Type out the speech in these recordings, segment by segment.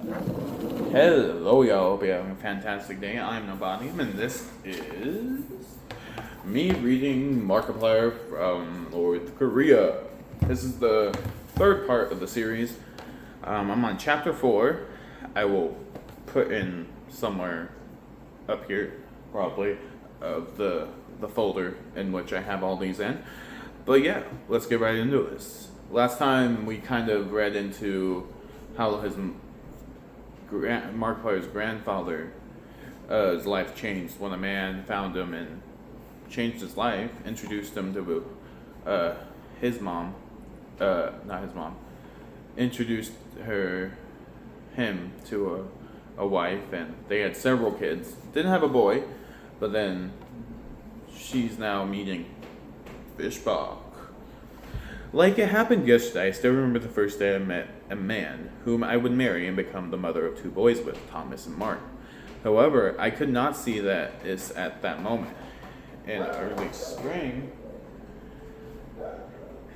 Hello, y'all. Hope you're having a fantastic day. I'm Nobodium, and this is me reading Markiplier from North Korea. This is the third part of the series. I'm on chapter 4. I will put in somewhere up here, probably, of the folder in which I have all these in. But yeah, let's get right into this. Last time we kind of read into how Markiplier's grandfather, his life changed when a man found him and changed his life, introduced him to his mom, not his mom, introduced him to a wife, and they had several kids. Didn't have a boy, but then she's now meeting Fishbach. Like it happened yesterday, I still remember the first day I met a man whom I would marry and become the mother of 2 boys with, Thomas and Mark. However, I could not see that at that moment. In early spring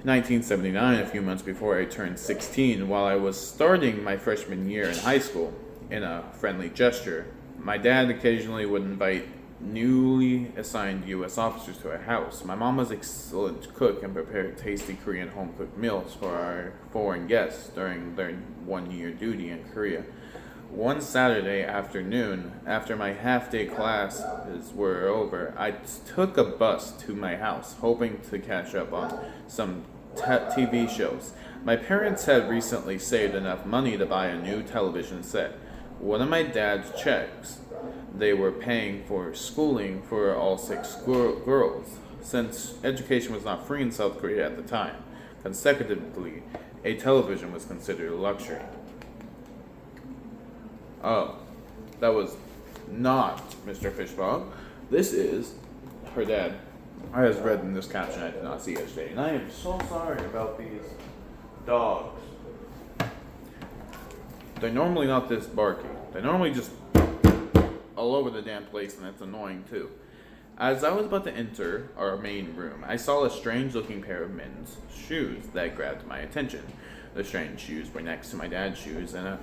1979, a few months before I turned 16, while I was starting my freshman year in high school, in a friendly gesture, my dad occasionally would invite newly assigned U.S. officers to our house. My mom was an excellent cook and prepared tasty Korean home-cooked meals for our foreign guests during their 1-year duty in Korea. One Saturday afternoon, after my half-day classes were over, I took a bus to my house, hoping to catch up on some TV shows. My parents had recently saved enough money to buy a new television set. One of my dad's checks they were paying for schooling for all 6 girls, since education was not free in South Korea at the time. Consecutively, a television was considered a luxury. Oh, that was not Mr. Fishbach. This is her dad. I was read in this caption I did not see yesterday, and I am so sorry about these dogs. They're normally not this barky. They're normally just all over the damn place, and it's annoying too. As I was about to enter our main room, I saw a strange-looking pair of men's shoes that grabbed my attention. The strange shoes were next to my dad's shoes in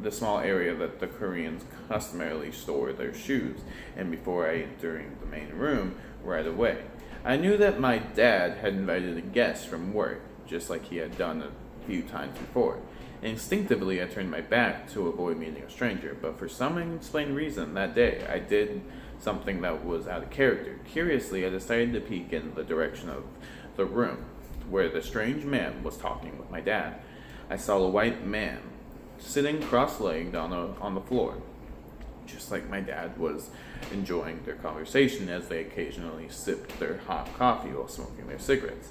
the small area that the Koreans customarily store their shoes, and before I entered the main room right away, I knew that my dad had invited a guest from work, just like he had done a few times before. Instinctively, I turned my back to avoid meeting a stranger, but for some unexplained reason that day, I did something that was out of character. Curiously, I decided to peek in the direction of the room where the strange man was talking with my dad. I saw a white man sitting cross-legged on the floor, just like my dad was enjoying their conversation as they occasionally sipped their hot coffee while smoking their cigarettes.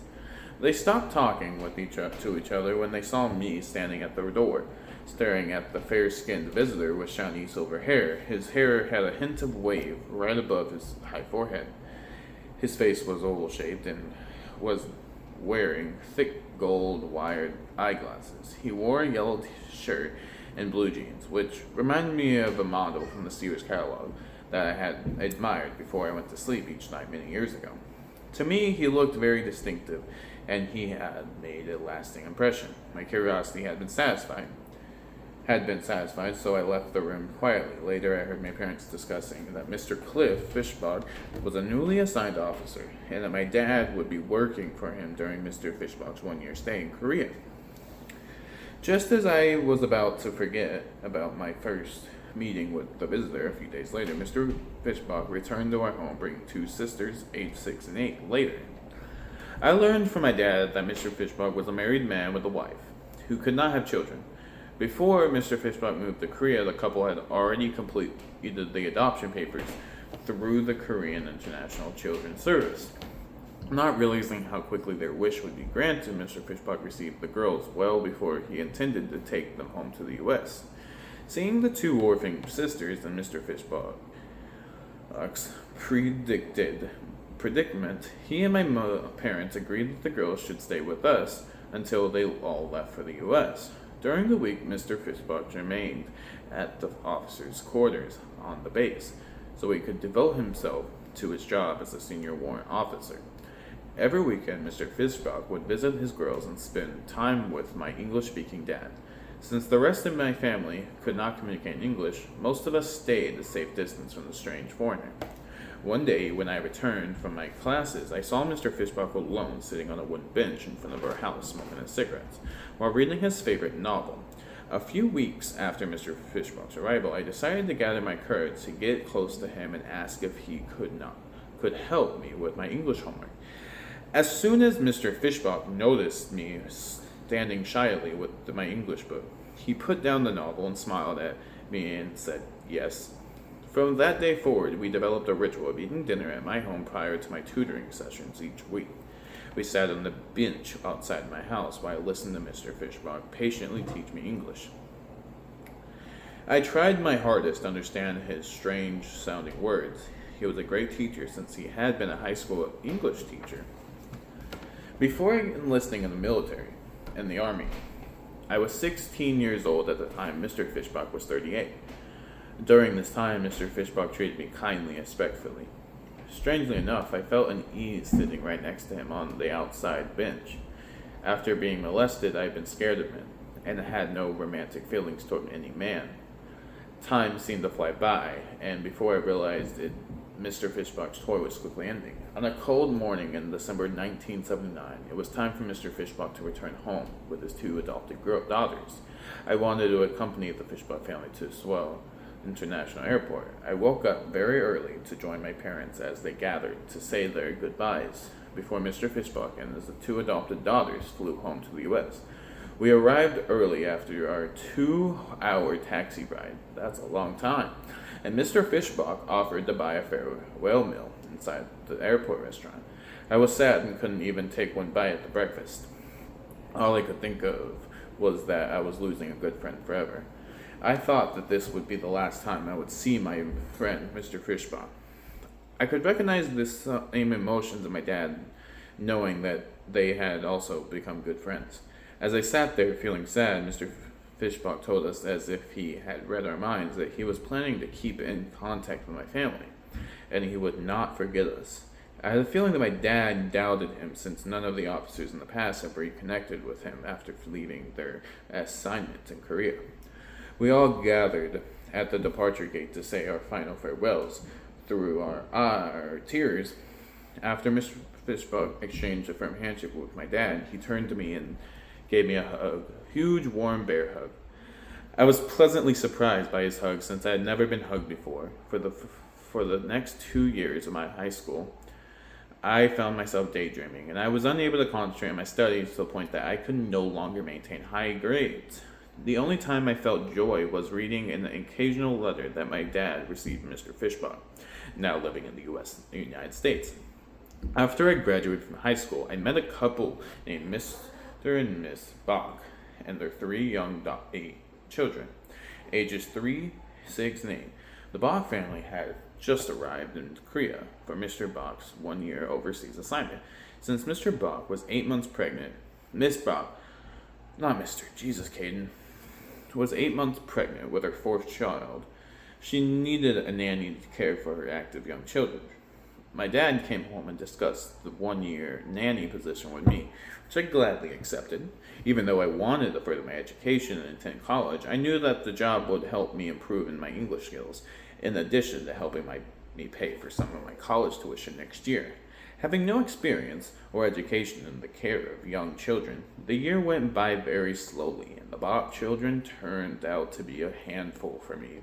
They stopped talking to each other when they saw me standing at the door, staring at the fair-skinned visitor with shiny silver hair. His hair had a hint of wave right above his high forehead. His face was oval-shaped and was wearing thick gold-wired eyeglasses. He wore a yellow shirt and blue jeans, which reminded me of a model from the Sears catalog that I had admired before I went to sleep each night many years ago. To me, he looked very distinctive, and he had made a lasting impression. My curiosity had been satisfied, so I left the room quietly. Later, I heard my parents discussing that Mr. Cliff Fishbach was a newly assigned officer, and that my dad would be working for him during Mr. Fishbach's 1-year stay in Korea. Just as I was about to forget about my first meeting with the visitor a few days later, Mr. Fishbach returned to our home, bringing 2 sisters, aged 6 and 8. Later, I learned from my dad that Mr. Fishbach was a married man with a wife who could not have children. Before Mr. Fishbach moved to Korea, the couple had already completed the adoption papers through the Korean International Children's Service. Not realizing how quickly their wish would be granted, Mr. Fishbach received the girls well before he intended to take them home to the U.S. Seeing the 2 orphan sisters and Mr. Fishbach's predicament, he and my parents agreed that the girls should stay with us until they all left for the U.S. During the week, Mr. Fishbach remained at the officers' quarters on the base, so he could devote himself to his job as a senior warrant officer. Every weekend, Mr. Fishbach would visit his girls and spend time with my English-speaking dad. Since the rest of my family could not communicate in English, most of us stayed a safe distance from the strange foreigner. One day, when I returned from my classes, I saw Mr. Fishbuck alone sitting on a wooden bench in front of our house smoking his cigarettes, while reading his favorite novel. A few weeks after Mr. Fishbuck's arrival, I decided to gather my courage to get close to him and ask if he could help me with my English homework. As soon as Mr. Fishbuck noticed me standing shyly with my English book, he put down the novel and smiled at me and said, "Yes." From that day forward, we developed a ritual of eating dinner at my home prior to my tutoring sessions each week. We sat on the bench outside my house while I listened to Mr. Fishbuck patiently teach me English. I tried my hardest to understand his strange-sounding words. He was a great teacher since he had been a high school English teacher. Before enlisting in the military and the Army, I was 16 years old at the time. Mr. Fishbuck was 38. During this time, Mr. Fishbuck treated me kindly and respectfully. Strangely enough, I felt an ease sitting right next to him on the outside bench. After being molested, I had been scared of men, and had no romantic feelings toward any man. Time seemed to fly by, and before I realized it, Mr. Fishbuck's tour was quickly ending. On a cold morning in December 1979, it was time for Mr. Fishbuck to return home with his 2 adopted daughters. I wanted to accompany the Fishbuck family to Swell International Airport. I woke up very early to join my parents as they gathered to say their goodbyes before Mr. Fishbuck and his 2 adopted daughters flew home to the U.S. We arrived early after our 2-hour taxi ride. That's a long time. And Mr. Fishbuck offered to buy a farewell meal inside the airport restaurant. I was sad and couldn't even take one bite at the breakfast. All I could think of was that I was losing a good friend forever. I thought that this would be the last time I would see my friend, Mr. Fishbuck. I could recognize the same emotions of my dad, knowing that they had also become good friends. As I sat there feeling sad, Mr. Fishbuck told us, as if he had read our minds, that he was planning to keep in contact with my family, and he would not forget us. I had a feeling that my dad doubted him, since none of the officers in the past had reconnected with him after leaving their assignment in Korea. We all gathered at the departure gate to say our final farewells. Through our tears, after Mr. Fishbuck exchanged a firm handshake with my dad, he turned to me and gave me a hug, a huge, warm bear hug. I was pleasantly surprised by his hug, since I had never been hugged before. For the next 2 years of my high school, I found myself daydreaming, and I was unable to concentrate on my studies to the point that I could no longer maintain high grades. The only time I felt joy was reading an occasional letter that my dad received from Mr. Fishbuck, now living in the United States. After I graduated from high school, I met a couple named Mr. and Miss Bach and their 3 young children, ages 3, 6, and 8. The Bach family had just arrived in Korea for Mr. Bach's 1-year overseas assignment. Since Mr. Bach was 8 months pregnant, Miss Bach, not Mr. Jesus, Caden, was 8 months pregnant with her 4th child. She needed a nanny to care for her active young children. My dad came home and discussed the 1-year nanny position with me, which I gladly accepted. Even though I wanted to further my education and attend college, I knew that the job would help me improve in my English skills, in addition to helping me pay for some of my college tuition next year. Having no experience or education in the care of young children, the year went by very slowly, and the Bach children turned out to be a handful for me.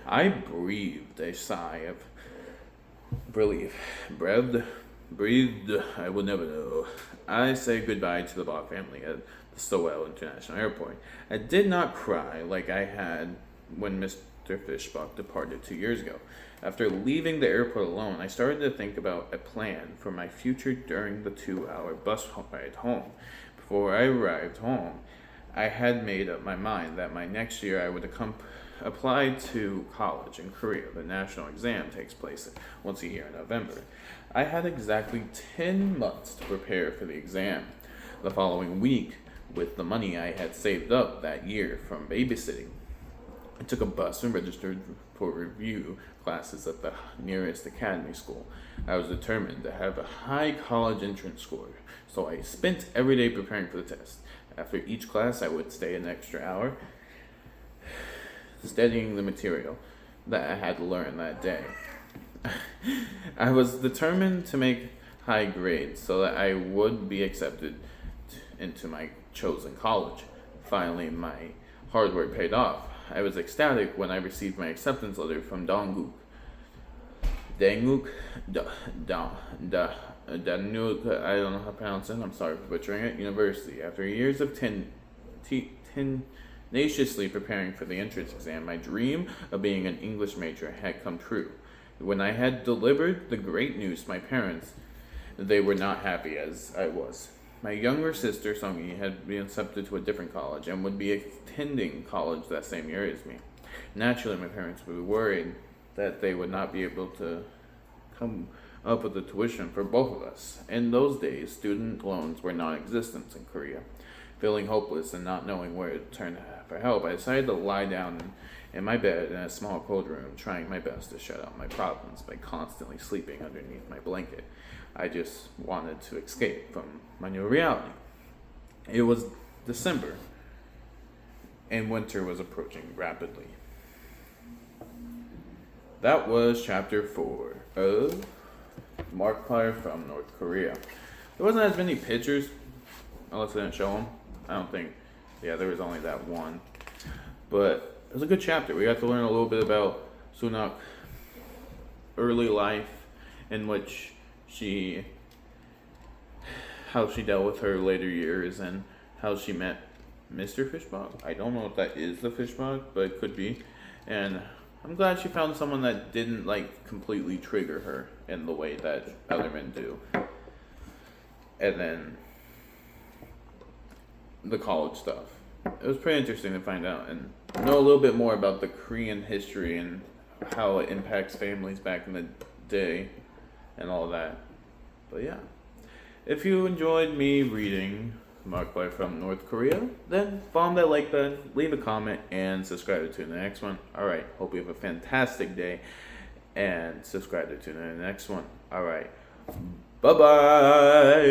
I breathed a sigh of relief. Breathed, I will never know. I said goodbye to the Bach family at the Seoul International Airport. I did not cry like I had when Mr. Fishbuck departed 2 years ago. After leaving the airport alone, I started to think about a plan for my future during the 2-hour bus ride home. Before I arrived home, I had made up my mind that my next year I would apply to college in Korea. The national exam takes place once a year in November. I had exactly 10 months to prepare for the exam. The following week, with the money I had saved up that year from babysitting, I took a bus and registered for review classes at the nearest academy school. I was determined to have a high college entrance score, so I spent every day preparing for the test. After each class, I would stay an extra hour studying the material that I had learned that day. I was determined to make high grades so that I would be accepted into my chosen college. Finally, my hard work paid off. I was ecstatic when I received my acceptance letter from Dangook, Danuk, I don't know how to pronounce it, I'm sorry for butchering it, University. After years of tenaciously preparing for the entrance exam, my dream of being an English major had come true. When I had delivered the great news to my parents, they were not happy as I was. My younger sister, Songi, had been accepted to a different college and would be attending college that same year as me. Naturally, my parents were worried that they would not be able to come up with the tuition for both of us. In those days, student loans were non-existent in Korea. Feeling hopeless and not knowing where to turn for help, I decided to lie down in my bed in a small cold room, trying my best to shut out my problems by constantly sleeping underneath my blanket. I just wanted to escape from my new reality. It was December, and winter was approaching rapidly. That was chapter 4 of Markiplier from North Korea. There wasn't as many pictures, unless I didn't show them. I don't think, there was only that one. But it was a good chapter. We got to learn a little bit about Sunak's early life, in which how she dealt with her later years, and how she met Mr. Fishbog. I don't know if that is the Fishbog, but it could be. And I'm glad she found someone that didn't completely trigger her in the way that other men do. And then the college stuff. It was pretty interesting to find out and know a little bit more about the Korean history and how it impacts families back in the day and all that. But yeah, if you enjoyed me reading Markiplier from North Korea, then follow that like button, leave a comment, and subscribe to the next one. Alright, hope you have a fantastic day, and subscribe to the next one. Alright, bye bye.